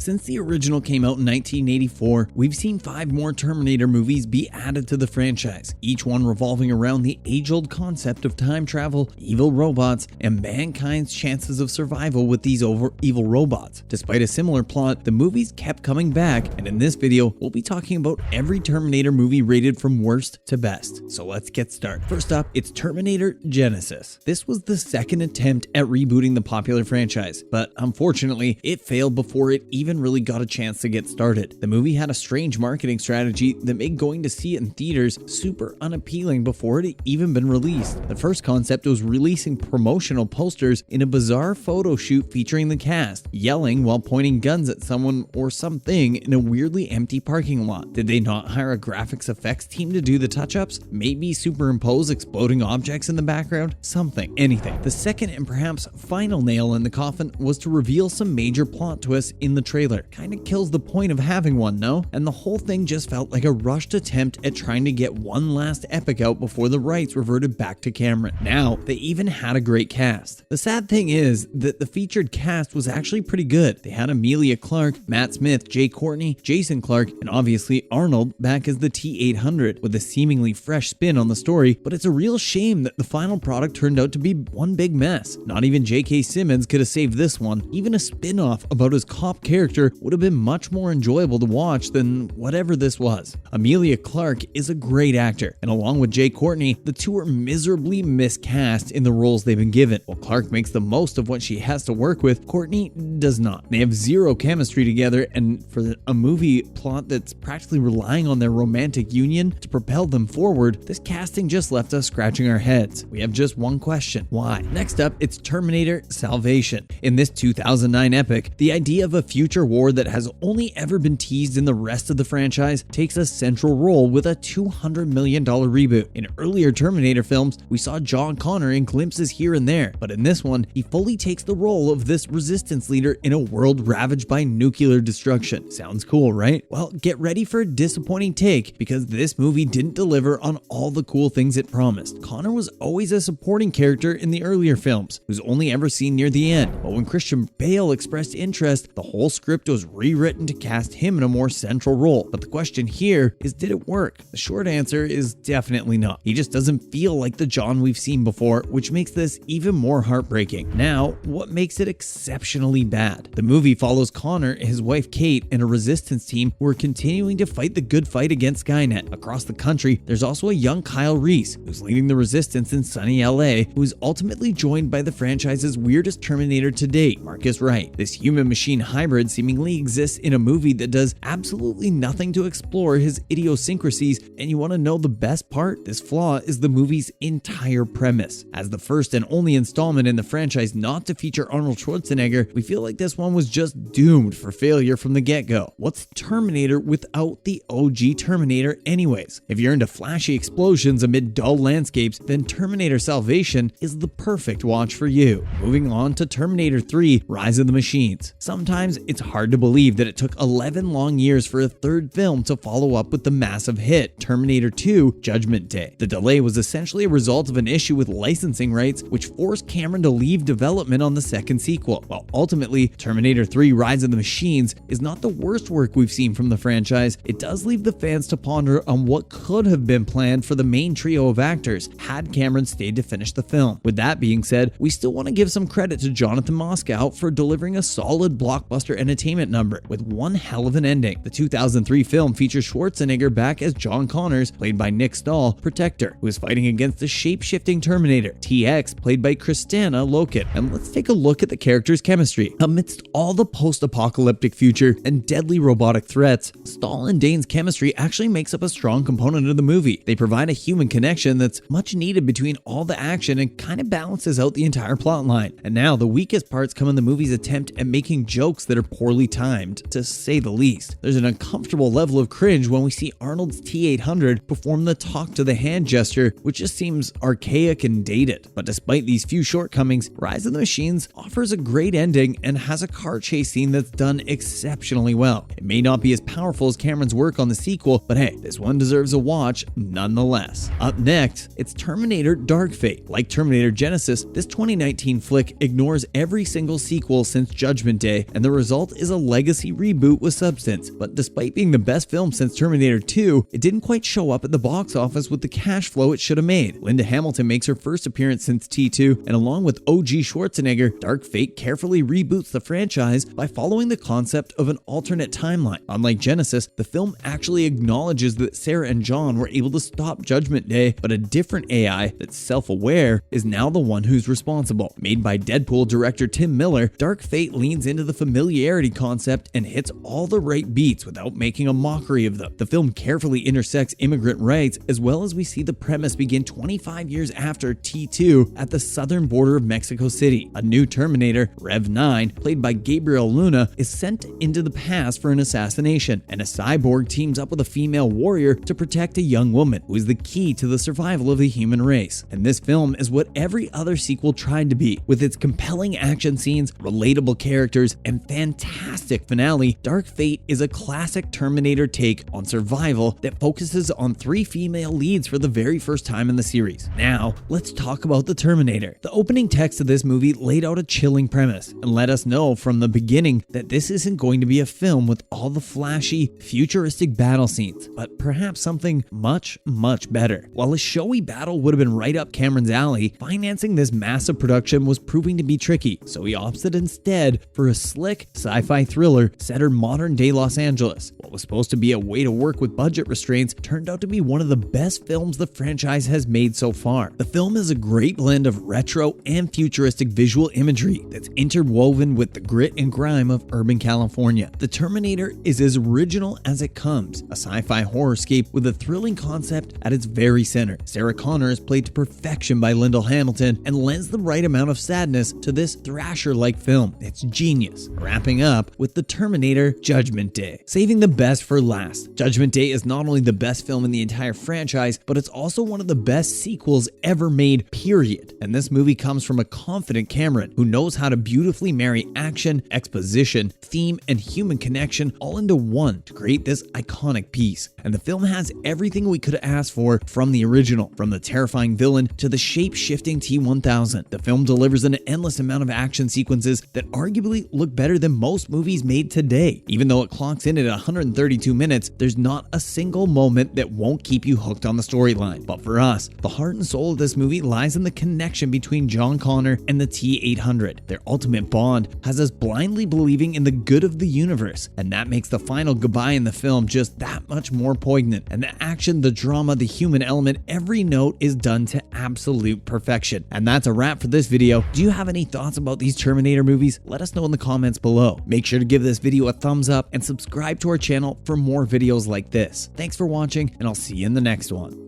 Since the original came out in 1984, we've seen 5 more Terminator movies be added to the franchise, each one revolving around the age-old concept of time travel, evil robots, and mankind's chances of survival with these evil robots. Despite a similar plot, the movies kept coming back, and in this video, we'll be talking about every Terminator movie rated from worst to best. So let's get started. First up, it's Terminator Genisys. This was the second attempt at rebooting the popular franchise, but unfortunately, it failed before it even really got a chance to get started. The movie had a strange marketing strategy that made going to see it in theaters super unappealing before it had even been released. The first concept was releasing promotional posters in a bizarre photo shoot featuring the cast, yelling while pointing guns at someone or something in a weirdly empty parking lot. Did they not hire a graphics effects team to do the touch-ups? Maybe superimpose exploding objects in the background? Something, anything. The second and perhaps final nail in the coffin was to reveal some major plot twists in the trailer. Kinda kills the point of having one, no? And the whole thing just felt like a rushed attempt at trying to get one last epic out before the rights reverted back to Cameron. Now, they even had a great cast. The sad thing is that the featured cast was actually pretty good. They had Emilia Clarke, Matt Smith, Jay Courtney, Jason Clarke, and obviously Arnold back as the T-800 with a seemingly fresh spin on the story, but it's a real shame that the final product turned out to be one big mess. Not even J.K. Simmons could have saved this one. Even a spin-off about his cop character would have been much more enjoyable to watch than whatever this was. Emilia Clarke is a great actor, and along with Jay Courtney, the two are miserably miscast in the roles they've been given. While Clarke makes the most of what she has to work with, Courtney does not. They have zero chemistry together, and for a movie plot that's practically relying on their romantic union to propel them forward, this casting just left us scratching our heads. We have just one question: why? Next up, it's Terminator Salvation. In this 2009 epic, the idea of a future war that has only ever been teased in the rest of the franchise takes a central role with a $200 million reboot. In earlier Terminator films, we saw John Connor in glimpses here and there, but in this one, he fully takes the role of this resistance leader in a world ravaged by nuclear destruction. Sounds cool, right? Well, get ready for a disappointing take, because this movie didn't deliver on all the cool things it promised. Connor was always a supporting character in the earlier films, who's only ever seen near the end, but when Christian Bale expressed interest, the whole script was rewritten to cast him in a more central role. But the question here is, did it work? The short answer is definitely not. He just doesn't feel like the John we've seen before, which makes this even more heartbreaking. Now, what makes it exceptionally bad? The movie follows Connor, his wife Kate, and a resistance team who are continuing to fight the good fight against Skynet. Across the country, there's also a young Kyle Reese, who's leading the resistance in sunny LA, who is ultimately joined by the franchise's weirdest Terminator to date, Marcus Wright. This human-machine hybrid seemingly exists in a movie that does absolutely nothing to explore his idiosyncrasies, and you want to know the best part? This flaw is the movie's entire premise. As the first and only installment in the franchise not to feature Arnold Schwarzenegger, we feel like this one was just doomed for failure from the get-go. What's Terminator without the OG Terminator anyways? If you're into flashy explosions amid dull landscapes, then Terminator Salvation is the perfect watch for you. Moving on to Terminator 3: Rise of the Machines. Sometimes it's hard to believe that it took 11 long years for a third film to follow up with the massive hit Terminator 2: Judgment Day. The delay was essentially a result of an issue with licensing rights, which forced Cameron to leave development on the second sequel. While ultimately, Terminator 3: Rise of the Machines is not the worst work we've seen from the franchise, it does leave the fans to ponder on what could have been planned for the main trio of actors had Cameron stayed to finish the film. With that being said, we still want to give some credit to Jonathan Moskow for delivering a solid blockbuster entertainment number with one hell of an ending. The 2003 film features Schwarzenegger back as John Connors, played by Nick Stahl, Protector, who is fighting against the shape-shifting Terminator, TX, played by Kristanna Loken. And let's take a look at the characters' chemistry. Amidst all the post-apocalyptic future and deadly robotic threats, Stahl and Dane's chemistry actually makes up a strong component of the movie. They provide a human connection that's much needed between all the action and kind of balances out the entire plot line. And now, the weakest parts come in the movie's attempt at making jokes that are poorly timed, to say the least. There's an uncomfortable level of cringe when we see Arnold's T-800 perform the talk to the hand gesture, which just seems archaic and dated. But despite these few shortcomings, Rise of the Machines offers a great ending and has a car chase scene that's done exceptionally well. It may not be as powerful as Cameron's work on the sequel, but hey, this one deserves a watch nonetheless. Up next, it's Terminator Dark Fate. Like Terminator Genisys, this 2019 flick ignores every single sequel since Judgment Day, and the result is a legacy reboot with substance, but despite being the best film since Terminator 2, it didn't quite show up at the box office with the cash flow it should have made. Linda Hamilton makes her first appearance since T2, and along with OG Schwarzenegger, Dark Fate carefully reboots the franchise by following the concept of an alternate timeline. Unlike Genesis, the film actually acknowledges that Sarah and John were able to stop Judgment Day, but a different AI that's self-aware is now the one who's responsible. Made by Deadpool director Tim Miller, Dark Fate leans into the familiarity concept and hits all the right beats without making a mockery of them. The film carefully intersects immigrant rights, as well as we see the premise begin 25 years after T2 at the southern border of Mexico City. A new Terminator, Rev 9, played by Gabriel Luna, is sent into the past for an assassination, and a cyborg teams up with a female warrior to protect a young woman, who is the key to the survival of the human race. And this film is what every other sequel tried to be, with its compelling action scenes, relatable characters, and fantastic finale. Dark Fate is a classic Terminator take on survival that focuses on 3 female leads for the very first time in the series. Now, let's talk about the Terminator. The opening text of this movie laid out a chilling premise and let us know from the beginning that this isn't going to be a film with all the flashy, futuristic battle scenes, but perhaps something much, much better. While a showy battle would have been right up Cameron's alley, financing this massive production was proving to be tricky, so he opted instead for a slick sci-fi thriller set in modern-day Los Angeles. What was supposed to be a way to work with budget restraints turned out to be one of the best films the franchise has made so far. The film is a great blend of retro and futuristic visual imagery that's interwoven with the grit and grime of urban California. The Terminator is as original as it comes, a sci-fi horrorscape with a thrilling concept at its very center. Sarah Connor is played to perfection by Linda Hamilton and lends the right amount of sadness to this thrasher-like film. It's genius. Wrapping up with the Terminator Judgment Day. Saving the best for last. Judgment Day is not only the best film in the entire franchise, but it's also one of the best sequels ever made, period. And this movie comes from a confident Cameron who knows how to beautifully marry action, exposition, theme, and human connection all into one to create this iconic piece. And the film has everything we could have asked for from the original, from the terrifying villain to the shape-shifting T-1000. The film delivers an endless amount of action sequences that arguably look better than most movies made today. Even though it clocks in at 132 minutes, there's not a single moment that won't keep you hooked on the storyline. But for us, the heart and soul of this movie lies in the connection between John Connor and the T-800. Their ultimate bond has us blindly believing in the good of the universe, and that makes the final goodbye in the film just that much more poignant. And the action, the drama, the human element, every note is done to absolute perfection. And that's a wrap for this video. Do you have any thoughts about these Terminator movies? Let us know in the comments below. Make sure to give this video a thumbs up and subscribe to our channel for more videos like this. Thanks for watching, and I'll see you in the next one.